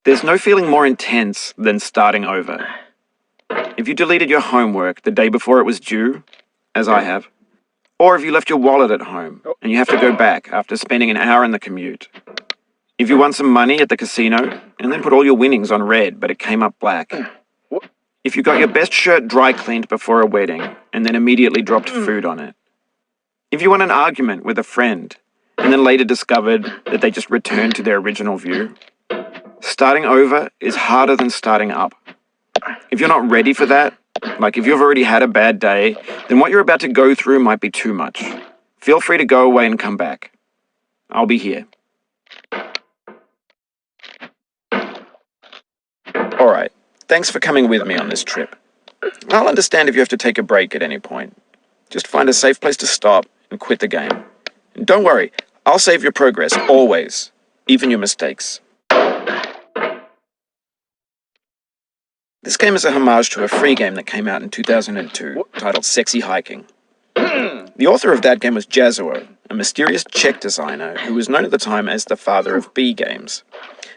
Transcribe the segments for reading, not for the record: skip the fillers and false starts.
There's no feeling more intense than starting over. If you deleted your homework the day before it was due, as I have, or if you left your wallet at home and you have to go back after spending an hour in the commute. If you won some money at the casino and then put all your winnings on red but it came up black. If you got your best shirt dry cleaned before a wedding and then immediately dropped food on it. If you won an argument with a friend and then later discovered that they just returned to their original view. Starting over is harder than starting up. If you're not ready for that, like if you've already had a bad day, then what you're about to go through might be too much. Feel free to go away and come back. I'll be here. Alright, thanks for coming with me on this trip. I'll understand if you have to take a break at any point. Just find a safe place to stop and quit the game. And don't worry, I'll save your progress, always, even your mistakes. This game is a homage to a free game that came out in 2002, titled Sexy Hiking. The author of that game was Jazuo, a mysterious Czech designer who was known at the time as the father of B games.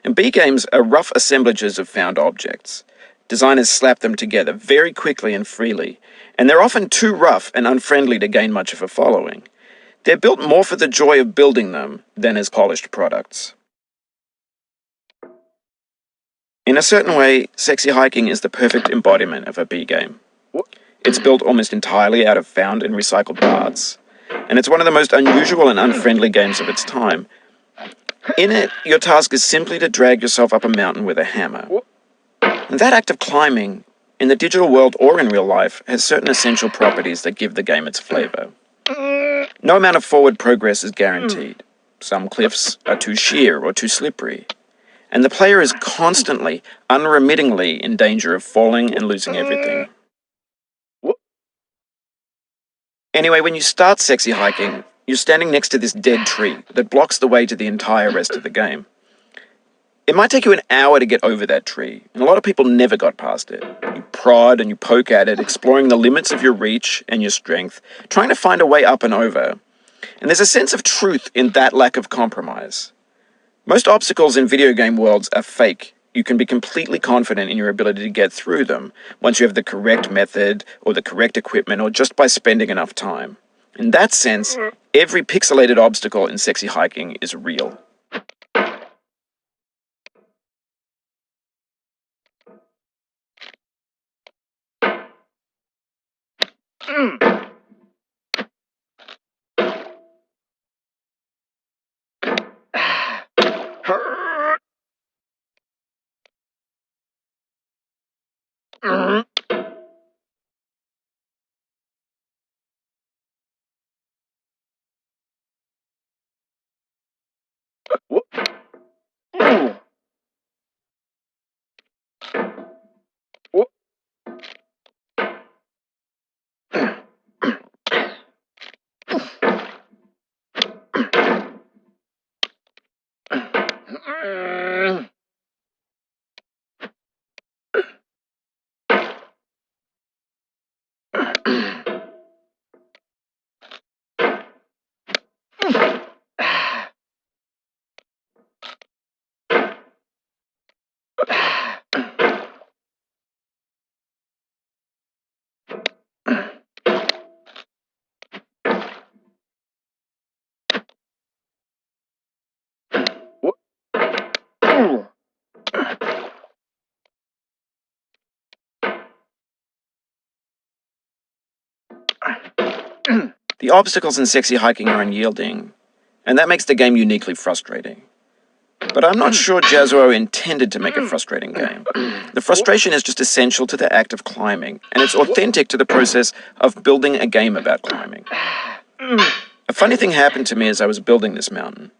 And B games are rough assemblages of found objects. Designers slap them together very quickly and freely, and they're often too rough and unfriendly to gain much of a following. They're built more for the joy of building them than as polished products. In a certain way, Sexy Hiking is the perfect embodiment of a B game. It's built almost entirely out of found and recycled parts, and it's one of the most unusual and unfriendly games of its time. In it, your task is simply to drag yourself up a mountain with a hammer. And that act of climbing, in the digital world or in real life, has certain essential properties that give the game its flavor. No amount of forward progress is guaranteed. Some cliffs are too sheer or too slippery. And the player is constantly, unremittingly in danger of falling and losing everything. Anyway, when you start Sexy Hiking, you're standing next to this dead tree that blocks the way to the entire rest of the game. It might take you an hour to get over that tree, and a lot of people never got past it. You prod and you poke at it, exploring the limits of your reach and your strength, trying to find a way up and over. And there's a sense of truth in that lack of compromise. Most obstacles in video game worlds are fake. You can be completely confident in your ability to get through them once you have the correct method or the correct equipment or just by spending enough time. In that sense, every pixelated obstacle in Sexy Hiking is real. The obstacles in sexy hiking are unyielding, and that makes the game uniquely frustrating. But I'm not sure Jazuo intended to make a frustrating game. The frustration is just essential to the act of climbing, and it's authentic to the process of building a game about climbing. A funny thing happened to me as I was building this mountain.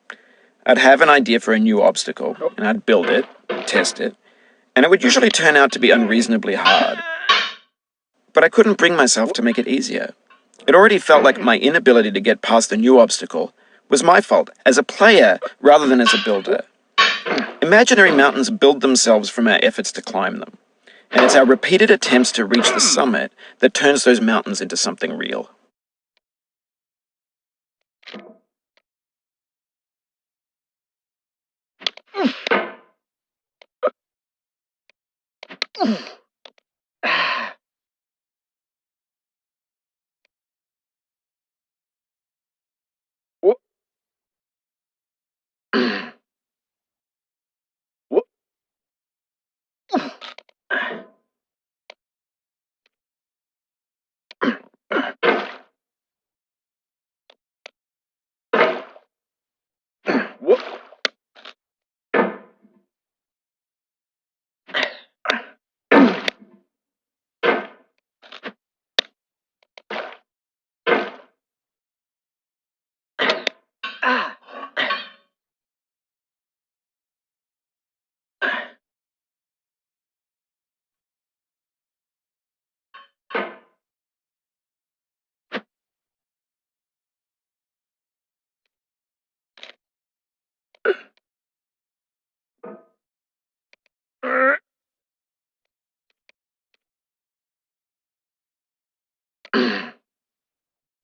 I'd have an idea for a new obstacle, and I'd build it, test it, and it would usually turn out to be unreasonably hard. But I couldn't bring myself to make it easier. It already felt like my inability to get past the new obstacle was my fault as a player rather than as a builder. Imaginary mountains build themselves from our efforts to climb them, and it's our repeated attempts to reach the summit that turns those mountains into something real.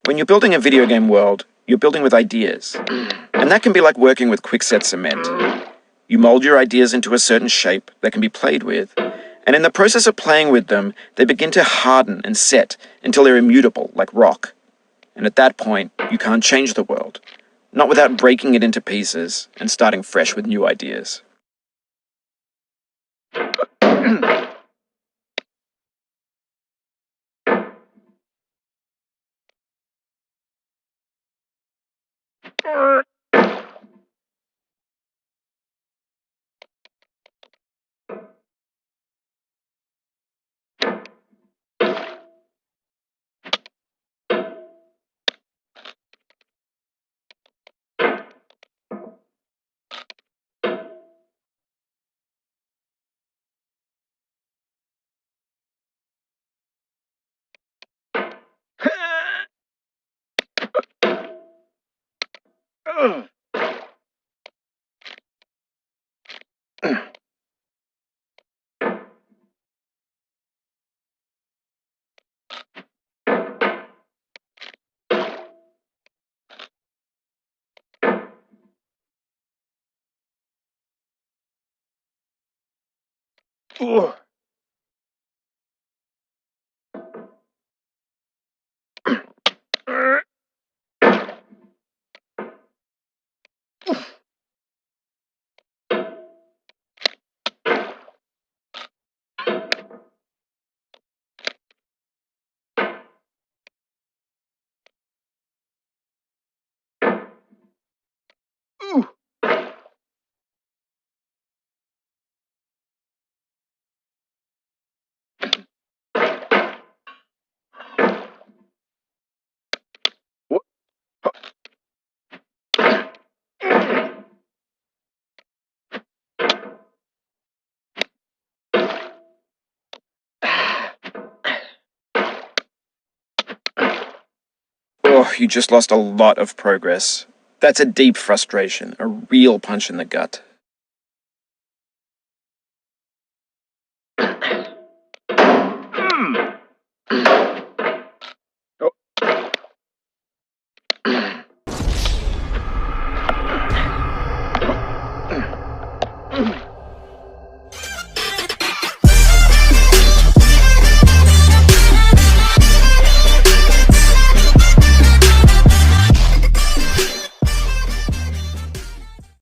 When you're building a video game world, you're building with ideas. And that can be like working with quickset cement. You mold your ideas into a certain shape that can be played with, and in the process of playing with them, they begin to harden and set until they're immutable, like rock. And at that point, you can't change the world, not without breaking it into pieces and starting fresh with new ideas. Oh, you just lost a lot of progress. That's a deep frustration, a real punch in the gut.